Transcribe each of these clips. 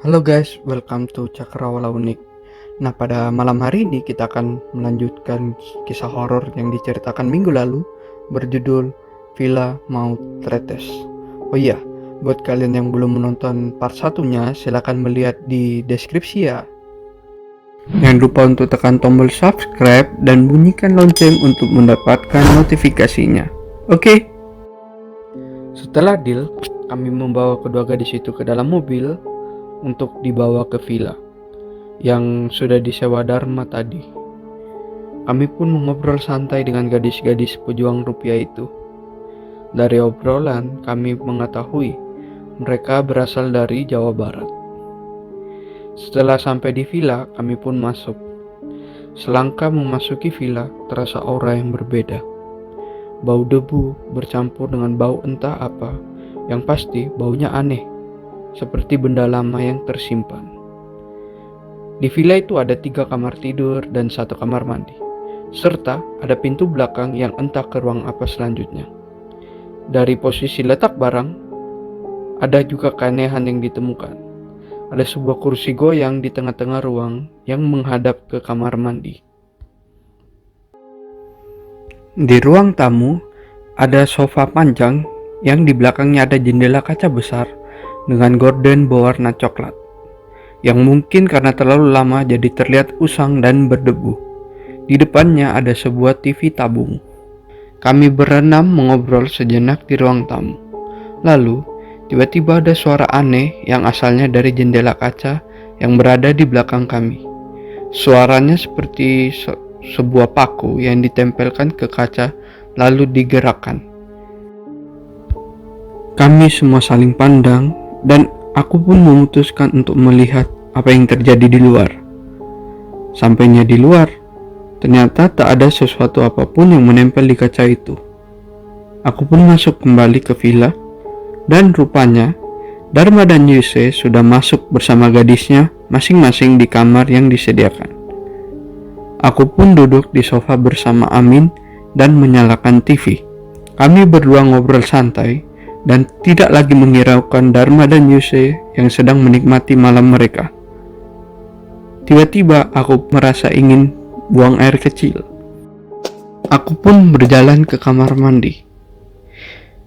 Halo guys, welcome to Cakrawala Unik. Nah, pada malam hari ini kita akan melanjutkan kisah horor yang diceritakan minggu lalu berjudul Villa Mautretes. Oh iya, buat kalian yang belum menonton part satunya, silahkan melihat di deskripsi ya. Jangan lupa untuk tekan tombol subscribe dan bunyikan lonceng untuk mendapatkan notifikasinya. Oke? Setelah deal, kami membawa kedua gadis itu ke dalam mobil untuk dibawa ke villa yang sudah disewa Dharma tadi. Kami pun mengobrol santai dengan gadis-gadis pejuang rupiah itu. Dari obrolan kami mengetahui mereka berasal dari Jawa Barat. Setelah sampai di villa, kami pun masuk. Selangkah memasuki villa, terasa aura yang berbeda. Bau debu bercampur dengan bau entah apa, yang pasti baunya aneh, seperti benda lama yang tersimpan. Di villa itu ada 3 kamar tidur dan 1 kamar mandi, serta ada pintu belakang yang entah ke ruang apa selanjutnya. Dari posisi letak barang, ada juga keanehan yang ditemukan. Ada sebuah kursi goyang di tengah-tengah ruang yang menghadap ke kamar mandi. Di ruang tamu, ada sofa panjang yang di belakangnya ada jendela kaca besar dengan gorden berwarna coklat, yang mungkin karena terlalu lama jadi terlihat usang dan berdebu. Di depannya ada sebuah TV tabung. Kami berenam mengobrol sejenak di ruang tamu. Lalu, tiba-tiba ada suara aneh yang asalnya dari jendela kaca yang berada di belakang kami. Suaranya seperti sebuah paku yang ditempelkan ke kaca lalu digerakkan. Kami semua saling pandang, dan aku pun memutuskan untuk melihat apa yang terjadi di luar. Sampainya di luar, ternyata tak ada sesuatu apapun yang menempel di kaca itu. Aku pun masuk kembali ke villa, dan rupanya Dharma dan Yuse sudah masuk bersama gadisnya masing-masing di kamar yang disediakan. Aku pun duduk di sofa bersama Amin dan menyalakan TV. Kami berdua ngobrol santai dan tidak lagi menghiraukan Dharma dan Yuse yang sedang menikmati malam mereka. Tiba-tiba aku merasa ingin buang air kecil. Aku pun berjalan ke kamar mandi.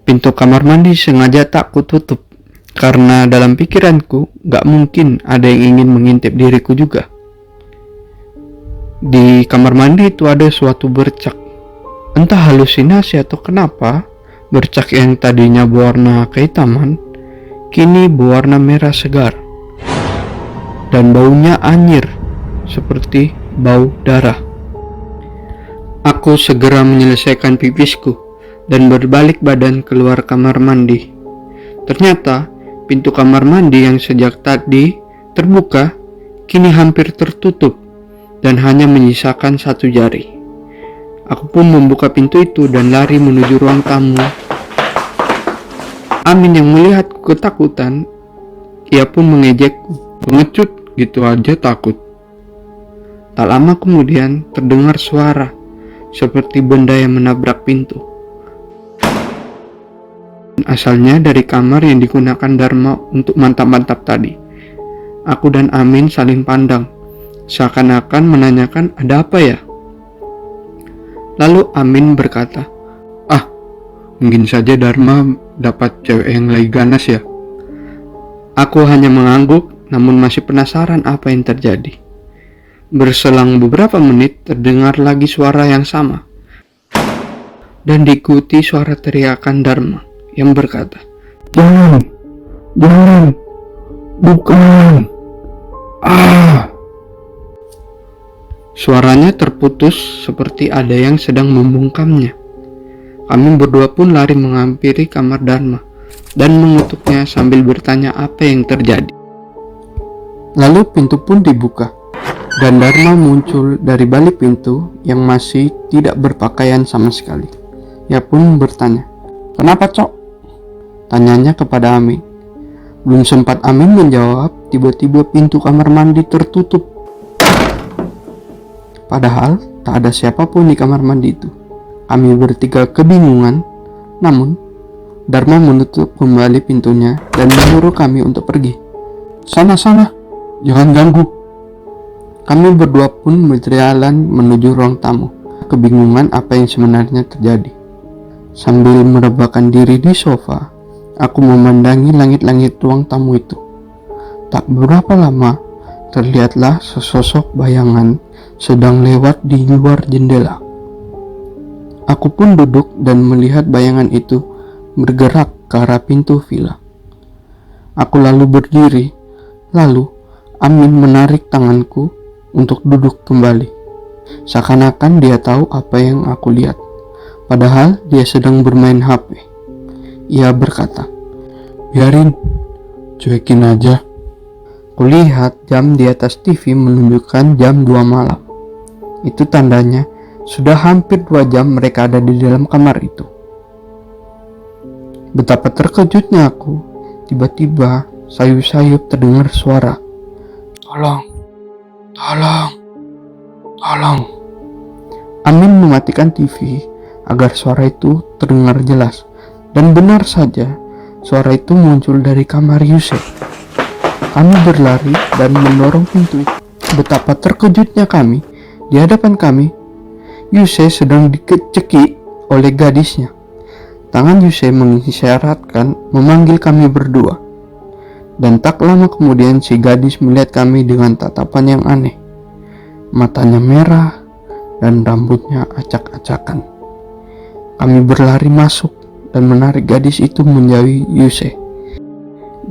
Pintu kamar mandi sengaja tak kututup, karena dalam pikiranku gak mungkin ada yang ingin mengintip diriku juga. Di kamar mandi itu ada suatu bercak. Entah halusinasi atau kenapa, bercak yang tadinya berwarna kehitaman, kini berwarna merah segar. Dan baunya anyir, seperti bau darah. Aku segera menyelesaikan pipisku dan berbalik badan keluar kamar mandi. Ternyata, pintu kamar mandi yang sejak tadi terbuka, kini hampir tertutup dan hanya menyisakan 1 jari. Aku pun membuka pintu itu dan lari menuju ruang tamu. Amin yang melihatku ketakutan, ia pun mengejekku. Pengecut gitu aja takut. Tak lama kemudian terdengar suara seperti benda yang menabrak pintu. Asalnya dari kamar yang digunakan Dharma untuk mantap-mantap tadi. Aku dan Amin saling pandang, seakan-akan menanyakan ada apa ya. Lalu Amin berkata, mungkin saja Dharma dapat cewek yang lagi ganas ya. Aku hanya mengangguk, namun masih penasaran apa yang terjadi. Berselang beberapa menit terdengar lagi suara yang sama, dan diikuti suara teriakan Dharma yang berkata, Jangan, bukan. Suaranya terputus seperti ada yang sedang membungkamnya. Kami berdua pun lari menghampiri kamar Dharma dan mengutuknya sambil bertanya apa yang terjadi. Lalu pintu pun dibuka dan Dharma muncul dari balik pintu yang masih tidak berpakaian sama sekali. Ia pun bertanya, "Kenapa, Cok?" Tanyanya kepada Amin. Belum sempat Amin menjawab, tiba-tiba pintu kamar mandi tertutup. Padahal tak ada siapapun di kamar mandi itu. Kami bertiga kebingungan, namun Dharma menutup kembali pintunya dan menyuruh kami untuk pergi. Sana, jangan ganggu. Kami berdua pun berjalan menuju ruang tamu, kebingungan apa yang sebenarnya terjadi. Sambil merebahkan diri di sofa, aku memandangi langit-langit ruang tamu itu. Tak berapa lama, terlihatlah sesosok bayangan sedang lewat di luar jendela. Aku pun duduk dan melihat bayangan itu bergerak ke arah pintu villa. Aku lalu berdiri, lalu Amin menarik tanganku untuk duduk kembali. Seakan-akan dia tahu apa yang aku lihat, padahal dia sedang bermain HP. Ia berkata, "Biarin, cuekin aja." Kulihat jam di atas TV menunjukkan jam 2 malam. Itu tandanya sudah hampir 2 jam mereka ada di dalam kamar itu. Betapa terkejutnya aku, tiba-tiba sayup-sayup terdengar suara, Tolong. Amin mematikan TV agar suara itu terdengar jelas. Dan benar saja, suara itu muncul dari kamar Yusuf. Kami berlari dan mendorong pintu itu. Betapa terkejutnya kami, di hadapan kami, Yusuf sedang dicekik oleh gadisnya. Tangan Yusuf mengisyaratkan memanggil kami berdua. Dan tak lama kemudian si gadis melihat kami dengan tatapan yang aneh. Matanya merah dan rambutnya acak-acakan. Kami berlari masuk dan menarik gadis itu menjauhi Yusuf.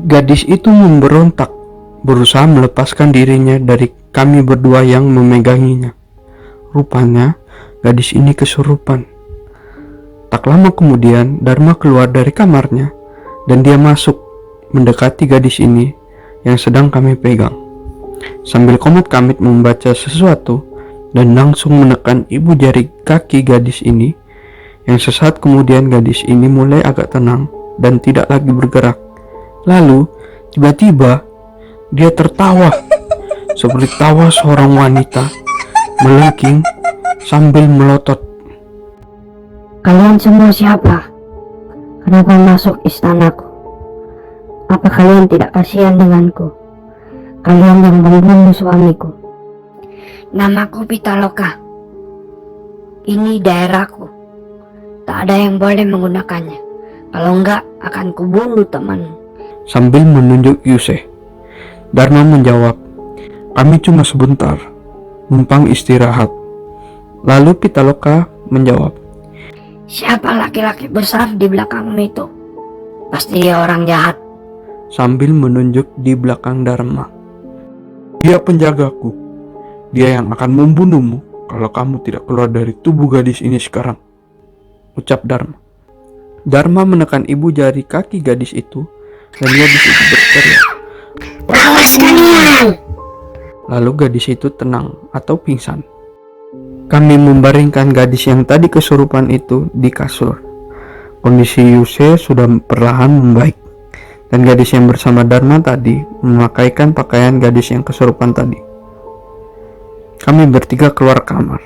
Gadis itu memberontak, berusaha melepaskan dirinya dari kami berdua yang memeganginya. Rupanya gadis ini kesurupan. Tak lama kemudian Dharma keluar dari kamarnya dan dia masuk mendekati gadis ini yang sedang kami pegang. Sambil komat-kamit membaca sesuatu dan langsung menekan ibu jari kaki gadis ini, yang sesaat kemudian gadis ini mulai agak tenang dan tidak lagi bergerak. Lalu tiba-tiba dia tertawa seperti tawa seorang wanita melengking sambil melotot. Kalian semua siapa? Kenapa masuk istanaku? Apa kalian tidak kasihan denganku? Kalian yang membunuh suamiku. Namaku Pitaloka. Ini daerahku. Tak ada yang boleh menggunakannya. Kalau enggak akan kubunuh temanmu. Sambil menunjuk Yusuf, Dharma menjawab, "Kami cuma sebentar, numpang istirahat." Lalu Pitaloka menjawab, Siapa laki-laki besar di belakangmu itu? Pasti dia orang jahat. Sambil menunjuk di belakang Dharma. "Dia penjagaku. Dia yang akan membunuhmu kalau kamu tidak keluar dari tubuh gadis ini sekarang," ucap Dharma. Dharma menekan ibu jari kaki gadis itu dan gadis itu berteriak. Lalu gadis itu tenang atau pingsan. Kami membaringkan gadis yang tadi kesurupan itu di kasur. Kondisi Yusuf sudah perlahan membaik, dan gadis yang bersama Dharma tadi memakaikan pakaian gadis yang kesurupan tadi. Kami bertiga keluar kamar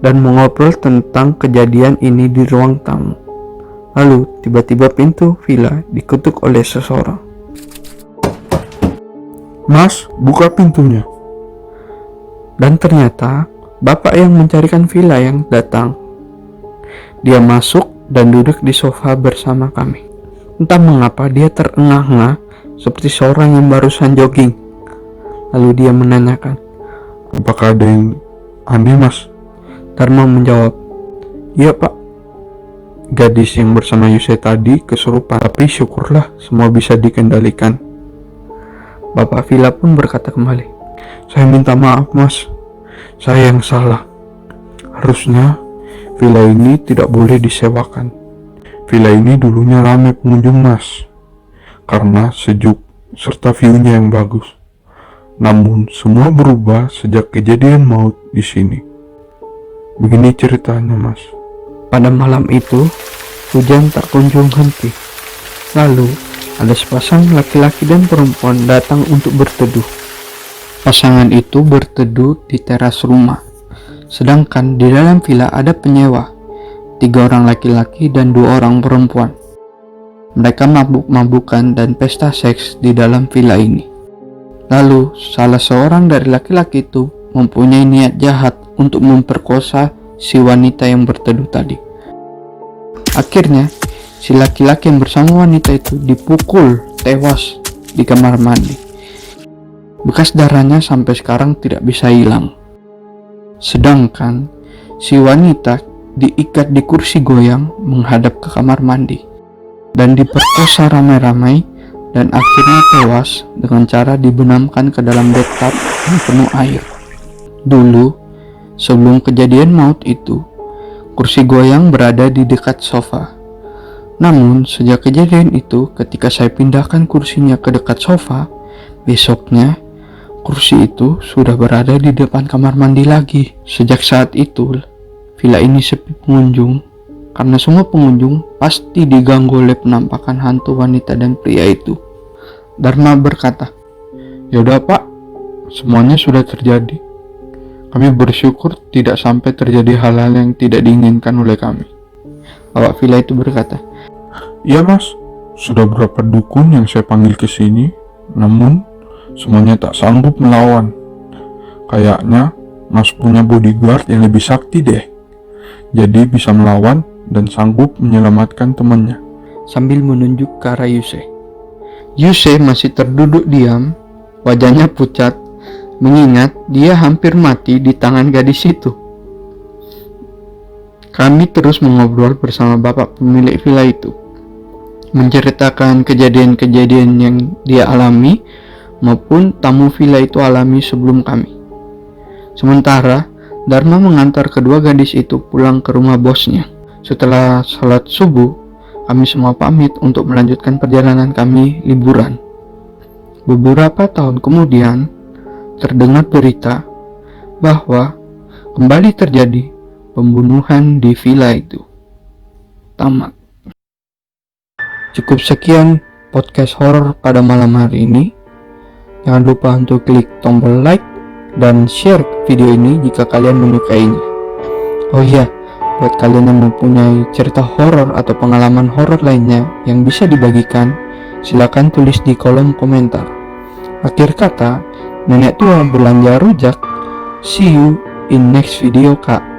dan mengobrol tentang kejadian ini di ruang tamu. Lalu tiba-tiba pintu villa diketuk oleh seseorang. "Mas, buka pintunya." Dan ternyata bapak yang mencarikan villa yang datang. Dia masuk dan duduk di sofa bersama kami. Entah mengapa dia terengah-engah seperti seorang yang barusan jogging. Lalu dia menanyakan, "Apakah ada yang aneh, Mas?" Dharma menjawab, "Iya, Pak. Gadis yang bersama Yusuf tadi kesurupan, tapi syukurlah semua bisa dikendalikan." Bapak villa pun berkata kembali, "Saya minta maaf, Mas. Saya yang salah. Harusnya villa ini tidak boleh disewakan. Villa ini dulunya ramai pengunjung, Mas, karena sejuk serta view-nya yang bagus. Namun semua berubah sejak kejadian maut di sini. Begini ceritanya, Mas." Pada malam itu, hujan tak kunjung henti. Lalu, ada sepasang laki-laki dan perempuan datang untuk berteduh. Pasangan itu berteduh di teras rumah. Sedangkan di dalam villa ada penyewa, 3 orang laki-laki dan 2 orang perempuan. Mereka mabuk-mabukan dan pesta seks di dalam villa ini. Lalu salah seorang dari laki-laki itu mempunyai niat jahat untuk memperkosa si wanita yang berteduh tadi. Akhirnya si laki-laki yang bersama wanita itu dipukul tewas di kamar mandi. Bekas darahnya sampai sekarang tidak bisa hilang. Sedangkan si wanita diikat di kursi goyang menghadap ke kamar mandi dan diperkosa ramai-ramai dan akhirnya tewas dengan cara dibenamkan ke dalam bathtub yang penuh air. Dulu, sebelum kejadian maut itu, kursi goyang berada di dekat sofa. Namun, sejak kejadian itu, ketika saya pindahkan kursinya ke dekat sofa, besoknya kursi itu sudah berada di depan kamar mandi lagi. Sejak saat itu, villa ini sepi pengunjung karena semua pengunjung pasti diganggu oleh penampakan hantu wanita dan pria itu. Dharma berkata, "Yaudah Pak, semuanya sudah terjadi. Kami bersyukur tidak sampai terjadi hal-hal yang tidak diinginkan oleh kami." Awak villa itu berkata, "Iya Mas, sudah berapa dukun yang saya panggil ke sini, namun semuanya tak sanggup melawan. Kayaknya Mas punya bodyguard yang lebih sakti deh. Jadi bisa melawan dan sanggup menyelamatkan temannya." sambil menunjuk ke arah Yuse. Yuse masih terduduk diam, wajahnya pucat, mengingat dia hampir mati di tangan gadis itu. Kami terus mengobrol bersama bapak pemilik villa itu, menceritakan kejadian-kejadian yang dia alami maupun tamu villa itu alami sebelum kami. Sementara Dharma mengantar kedua gadis itu pulang ke rumah bosnya. Setelah salat subuh, kami semua pamit untuk melanjutkan perjalanan kami liburan. Beberapa tahun kemudian, terdengar berita bahwa kembali terjadi pembunuhan di villa itu. Tamat. Cukup sekian podcast horor pada malam hari ini. Jangan lupa untuk klik tombol like dan share video ini jika kalian menyukainya. Oh iya, buat kalian yang mempunyai cerita horor atau pengalaman horor lainnya yang bisa dibagikan, silakan tulis di kolom komentar. Akhir kata, nenek tua belanja rujak. See you in next video, Kak.